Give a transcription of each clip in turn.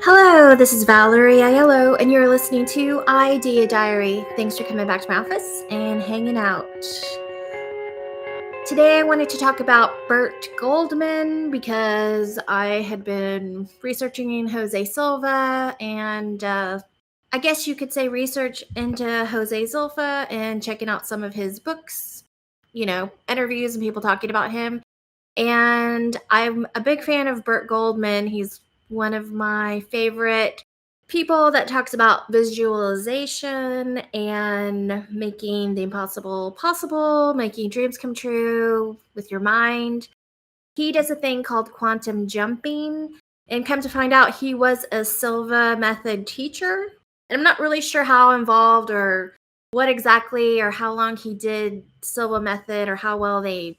Hello, this is Valerie Aiello, and you're listening to Idea Diary. Thanks for coming back to my office and hanging out. Today, I wanted to talk about Bert Goldman because I had been researching Jose Silva and I guess you could say research into Jose Silva and checking out some of his books, interviews and people talking about him. And I'm a big fan of Burt Goldman. He's one of my favorite people that talks about visualization and making the impossible possible, making dreams come true with your mind. He does a thing called quantum jumping, and come to find out, he was a Silva method teacher. And I'm not really sure how involved or what exactly or how long he did Silva method or how well him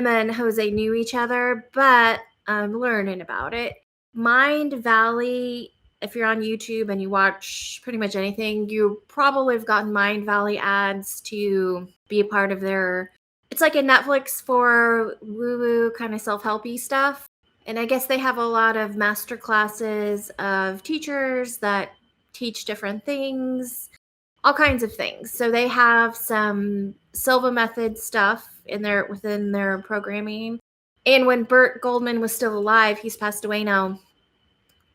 and Jose knew each other, but I'm learning about it. Mind Valley, if you're on YouTube and you watch pretty much anything, you probably have gotten Mind Valley ads to be a part of their. It's like a Netflix for woo-woo kind of self-helpy stuff. And I guess they have a lot of master classes of teachers that teach different things, all kinds of things. So they have some Silva method stuff within their programming. And when Burt Goldman was still alive, he's passed away now,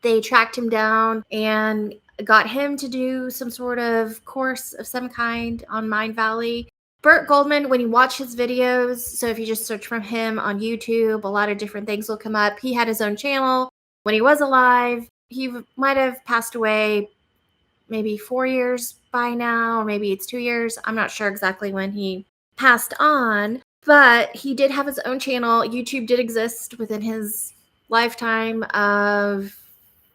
they tracked him down and got him to do some sort of course of some kind on Mind Valley. Burt Goldman, when you watch his videos, so if you just search for him on YouTube, a lot of different things will come up. He had his own channel when he was alive. He might have passed away maybe 4 years by now, or maybe it's 2 years. I'm not sure exactly when he passed on, but he did have his own channel. YouTube did exist within his lifetime of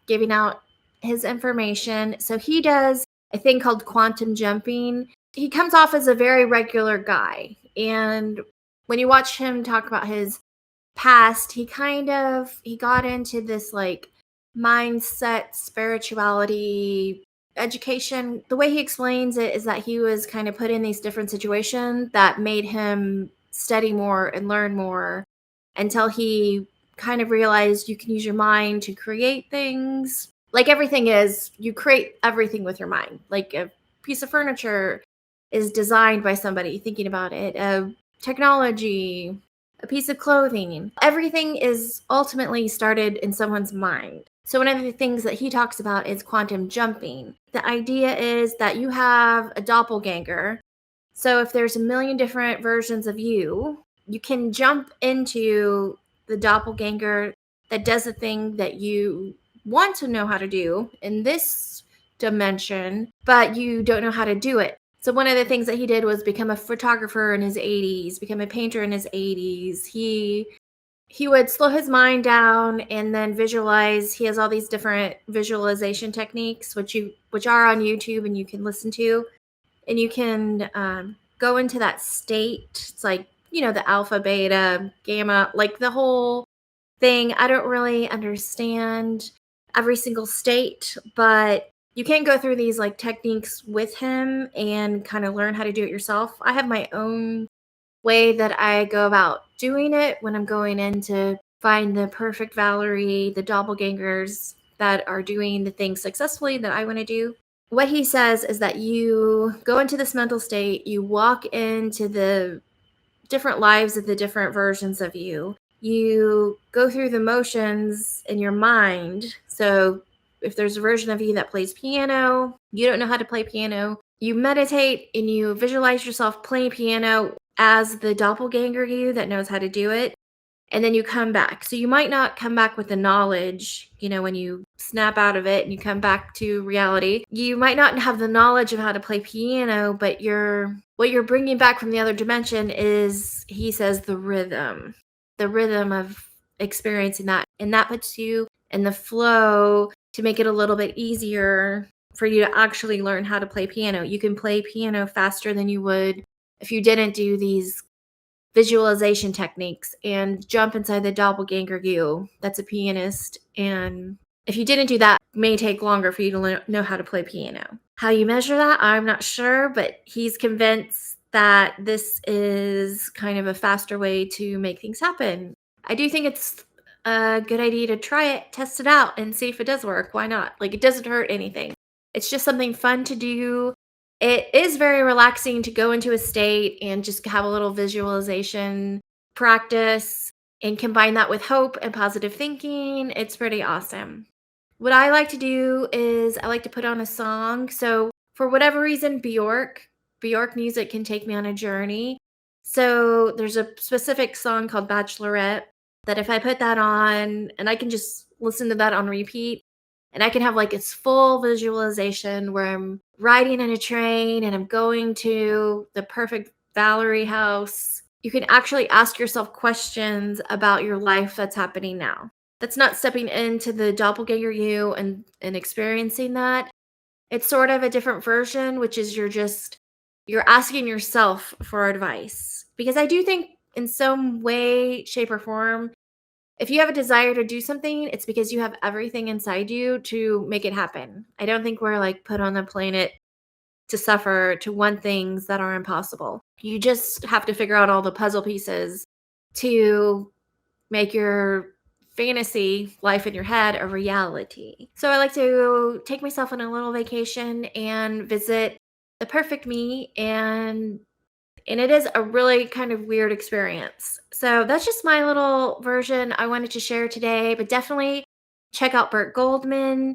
giving out his information. So he does a thing called quantum jumping. He comes off as a very regular guy. And when you watch him talk about his past, he got into this like mindset, spirituality, education. The way he explains it is that he was kind of put in these different situations that made him study more and learn more until he kind of realized you can use your mind to create things. Like everything is, you create everything with your mind. Like a piece of furniture is designed by somebody thinking about it. Technology, a piece of clothing. Everything is ultimately started in someone's mind. So one of the things that he talks about is quantum jumping. The idea is that you have a doppelganger. So if there's a million different versions of you, you can jump into the doppelganger that does the thing that you want to know how to do in this dimension, but you don't know how to do it. So one of the things that he did was become a photographer in his 80s, become a painter in his 80s. He would slow his mind down and then visualize. He has all these different visualization techniques, which are on YouTube and you can listen to, and you can go into that state. It's like, the alpha, beta, gamma, like the whole thing. I don't really understand every single state, but you can go through these like techniques with him and kind of learn how to do it yourself. I have my own way that I go about doing it when I'm going in to find the perfect Valerie, the doppelgangers that are doing the things successfully that I want to do. What he says is that you go into this mental state, you walk into the different lives of the different versions of you. You go through the motions in your mind. So if there's a version of you that plays piano, you don't know how to play piano, you meditate and you visualize yourself playing piano as the doppelganger you that knows how to do it. And then you come back. So you might not come back with the knowledge, when you snap out of it and you come back to reality. You might not have the knowledge of how to play piano, but what you're bringing back from the other dimension is, he says, the rhythm of experiencing that. And that puts you in the flow to make it a little bit easier for you to actually learn how to play piano. You can play piano faster than you would if you didn't do these visualization techniques and jump inside the doppelganger you that's a pianist. And if you didn't do that, it may take longer for you to know how to play piano. How you measure that, I'm not sure, but he's convinced that this is kind of a faster way to make things happen. I do think it's a good idea to try it, test it out, and see if it does work. Why not? Like, it doesn't hurt anything. It's just something fun to do. It is very relaxing to go into a state and just have a little visualization practice and combine that with hope and positive thinking. It's pretty awesome. What I like to do is I like to put on a song. So, for whatever reason, Bjork music can take me on a journey. So, there's a specific song called Bachelorette that if I put that on and I can just listen to that on repeat, and I can have like its full visualization where I'm riding in a train and I'm going to the perfect Valerie house. You can actually ask yourself questions about your life that's happening now. That's not stepping into the doppelganger you and experiencing that. It's sort of a different version, which is you're asking yourself for advice. Because I do think in some way, shape, or form, if you have a desire to do something, it's because you have everything inside you to make it happen. I don't think we're like put on the planet to suffer, to want things that are impossible. You just have to figure out all the puzzle pieces to make your fantasy life in your head a reality. So I like to take myself on a little vacation and visit the perfect me, and it is a really kind of weird experience. So that's just my little version I wanted to share today, but definitely check out Burt Goldman.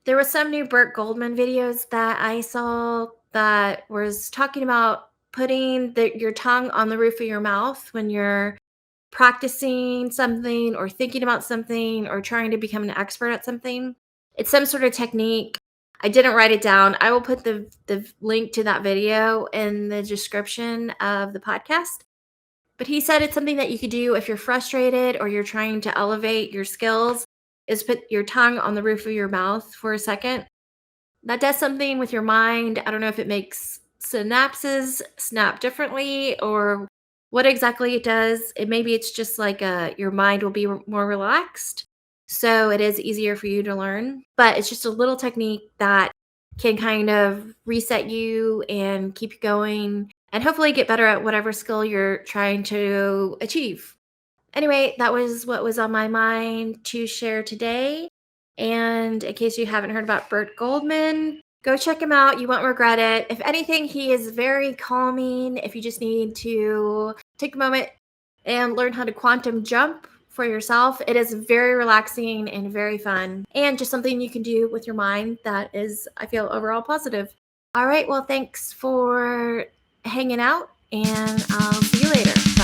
There was some new Burt Goldman videos that I saw that was talking about putting your tongue on the roof of your mouth when you're practicing something or thinking about something or trying to become an expert at something. It's some sort of technique. I didn't write it down. I will put the link to that video in the description of the podcast. But he said it's something that you could do if you're frustrated or you're trying to elevate your skills, is put your tongue on the roof of your mouth for a second. That does something with your mind. I don't know if it makes synapses snap differently or what exactly it does. Maybe it's just like your mind will be more relaxed. So it is easier for you to learn. But it's just a little technique that can kind of reset you and keep you going and hopefully get better at whatever skill you're trying to achieve. Anyway, that was what was on my mind to share today. And in case you haven't heard about Bert Goldman, go check him out. You won't regret it. If anything, he is very calming. If you just need to take a moment and learn how to quantum jump for yourself, it is very relaxing and very fun. And just something you can do with your mind that is, I feel, overall positive. All right. Well, thanks for hanging out, and I'll see you later.